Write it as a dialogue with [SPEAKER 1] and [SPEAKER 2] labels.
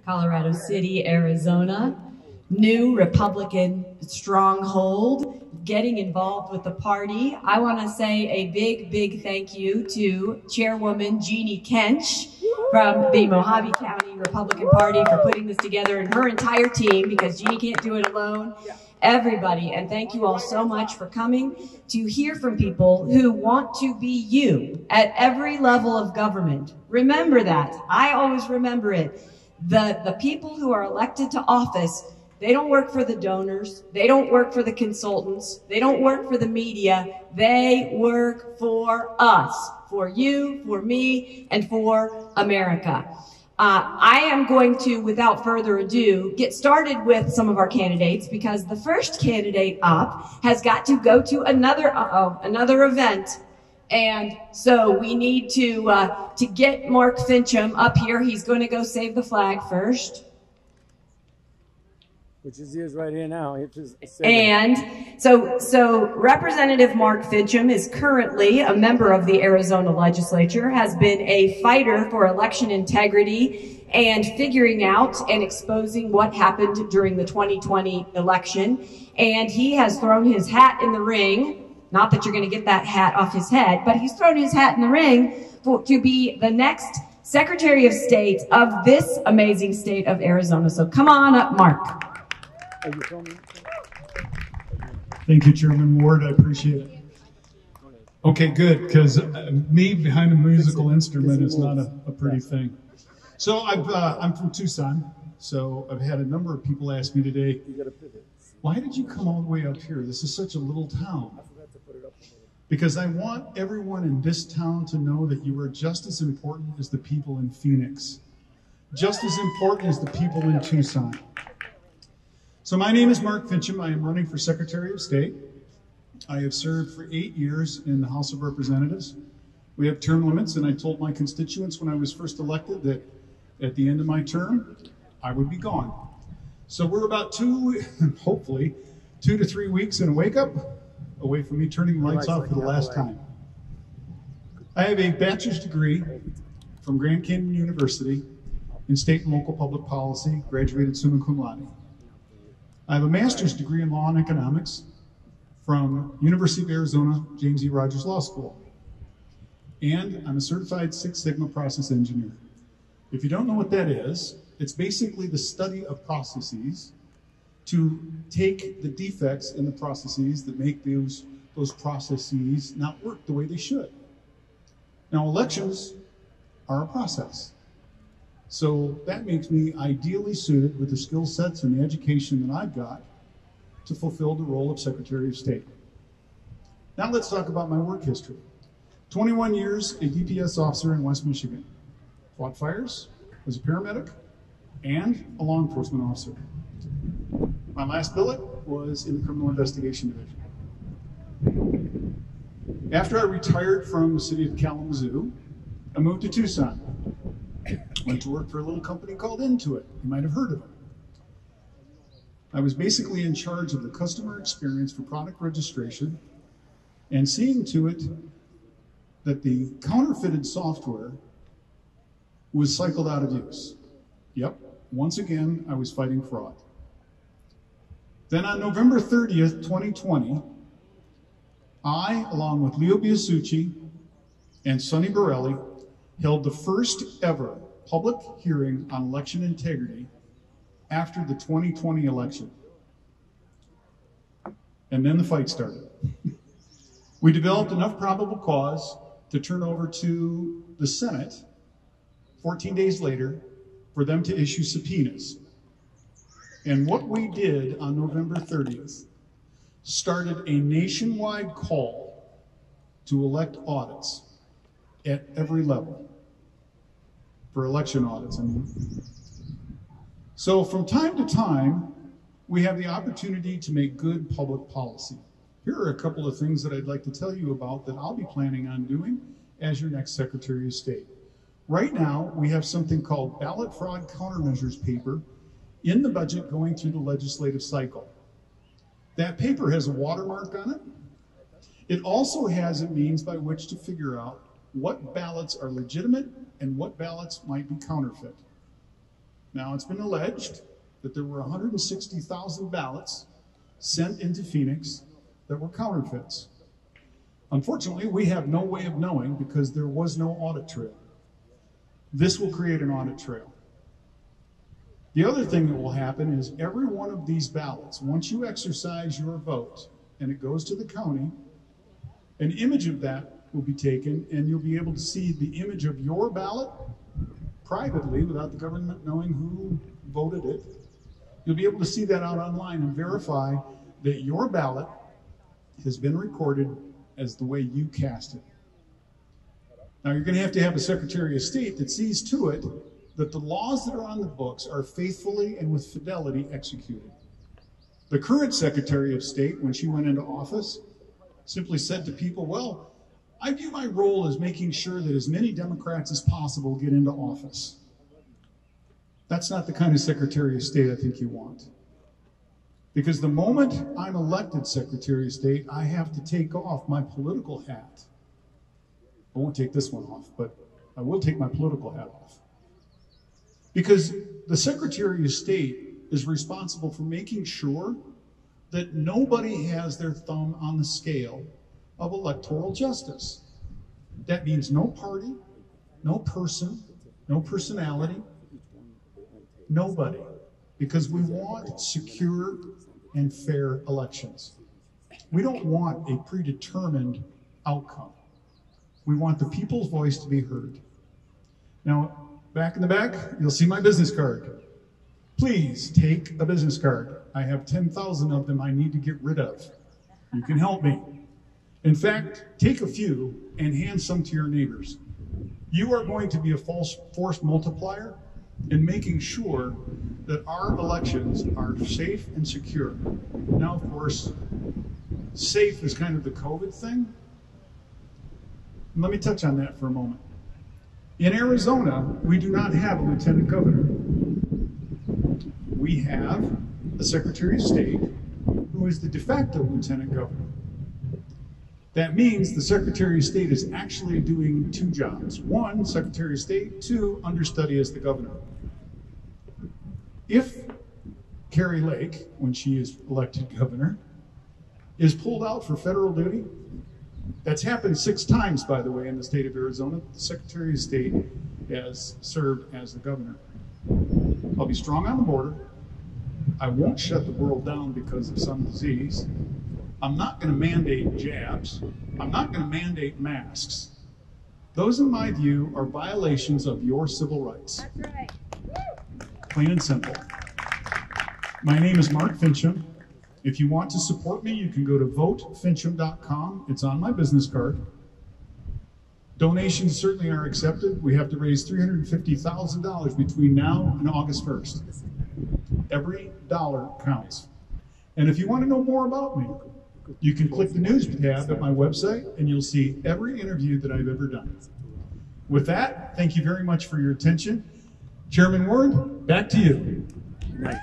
[SPEAKER 1] Colorado City, Arizona. New Republican stronghold, getting involved with the party. I want to say a big thank you to Chairwoman Jeannie Kench from the Mojave County Republican Party for putting this together, and her entire team, because Jeannie can't do it alone. Everybody, and thank you all so much for coming to hear from people who want to be you at every level of government. Remember that. I always remember it. The people who are elected to office, they don't work for the donors. They don't work for the consultants. They don't work for the media. They work for us, for you, for me, and for America. I am going to, without further ado, get started with some of our candidates, because the first candidate up has got to go to another event. And so we need to get Mark Finchem up here. He's going to go save the flag first.
[SPEAKER 2] Which is yours right here now.
[SPEAKER 1] And so Representative Mark Finchem is currently a member of the Arizona legislature, has been a fighter for election integrity and figuring out and exposing what happened during the 2020 election. And he has thrown his hat in the ring. Not that you're going to get that hat off his head, but he's thrown his hat in the ring to be the next Secretary of State of this amazing state of Arizona. So come on up, Mark.
[SPEAKER 3] Thank you, Chairman Ward. I appreciate it. Okay, good, because me behind a musical instrument is not a pretty thing. So I'm from Tucson, so I've had a number of people ask me today, why did you come all the way up here? This is such a little town. Because I want everyone in this town to know that you are just as important as the people in Phoenix, just as important as the people in Tucson. So my name is Mark Finchem. I am running for Secretary of State. I have served for 8 years in the House of Representatives. We have term limits, and I told my constituents when I was first elected that at the end of my term, I would be gone. So we're about hopefully 2 to 3 weeks in a wake-up away from me turning the lights off for the last time. I have a bachelor's degree from Grand Canyon University in State and Local Public Policy, graduated summa cum laude. I have a master's degree in law and economics from University of Arizona, James E. Rogers Law School. And I'm a certified Six Sigma process engineer. If you don't know what that is, it's basically the study of processes to take the defects in the processes that make those processes not work the way they should. Now, elections are a process. So that makes me ideally suited with the skill sets and the education that I've got to fulfill the role of Secretary of State. Now let's talk about my work history. 21 years, a DPS officer in West Michigan. Fought fires, was a paramedic, and a law enforcement officer. My last billet was in the Criminal Investigation Division. After I retired from the city of Kalamazoo, I moved to Tucson. Went to work for a little company called Intuit. You might have heard of it. I was basically in charge of the customer experience for product registration and seeing to it that the counterfeited software was cycled out of use. Yep, once again, I was fighting fraud. Then on November 30th, 2020, I, along with Leo Biasucci and Sonny Borelli, held the first ever public hearing on election integrity after the 2020 election. And then the fight started. We developed enough probable cause to turn over to the Senate 14 days later for them to issue subpoenas. And what we did on November 30th started a nationwide call to elect audits at every level. For election audits, I mean. So from time to time, we have the opportunity to make good public policy. Here are a couple of things that I'd like to tell you about that I'll be planning on doing as your next Secretary of State. Right now, we have something called Ballot Fraud Countermeasures paper in the budget going through the legislative cycle. That paper has a watermark on it. It also has a means by which to figure out what ballots are legitimate and what ballots might be counterfeit. Now, it's been alleged that there were 160,000 ballots sent into Phoenix that were counterfeits. Unfortunately, we have no way of knowing because there was no audit trail. This will create an audit trail. The other thing that will happen is every one of these ballots, once you exercise your vote and it goes to the county, an image of that will be taken and you'll be able to see the image of your ballot privately without the government knowing who voted it. You'll be able to see that out online and verify that your ballot has been recorded as the way you cast it. Now, you're going to have a Secretary of State that sees to it that the laws that are on the books are faithfully and with fidelity executed. The current Secretary of State, when she went into office, simply said to people, well, I view my role as making sure that as many Democrats as possible get into office. That's not the kind of Secretary of State I think you want. Because the moment I'm elected Secretary of State, I have to take off my political hat. I won't take this one off, but I will take my political hat off. Because the Secretary of State is responsible for making sure that nobody has their thumb on the scale of electoral justice. That means no party, no person, no personality, nobody. Because we want secure and fair elections. We don't want a predetermined outcome. We want the people's voice to be heard. Now, back in the back, you'll see my business card. Please take a business card. I have 10,000 of them I need to get rid of. You can help me. In fact, take a few and hand some to your neighbors. You are going to be a force multiplier in making sure that our elections are safe and secure. Now, of course, safe is kind of the COVID thing. Let me touch on that for a moment. In Arizona, we do not have a lieutenant governor. We have a Secretary of State who is the de facto lieutenant governor. That means the Secretary of State is actually doing two jobs. One, Secretary of State. Two, understudy as the governor. If Kari Lake, when she is elected governor, is pulled out for federal duty, that's happened 6 times, by the way, in the state of Arizona. The Secretary of State has served as the governor. I'll be strong on the border. I won't shut the world down because of some disease. I'm not going to mandate jabs. I'm not going to mandate masks. Those, in my view, are violations of your civil rights.
[SPEAKER 2] That's right.
[SPEAKER 3] Plain and simple. My name is Mark Finchem. If you want to support me, you can go to votefinchem.com. It's on my business card. Donations certainly are accepted. We have to raise $350,000 between now and August 1st. Every dollar counts. And if you want to know more about me, you can click the news tab at my website and you'll see every interview that I've ever done. With that, thank you very much for your attention. Chairman Ward, back to you.
[SPEAKER 4] Nice.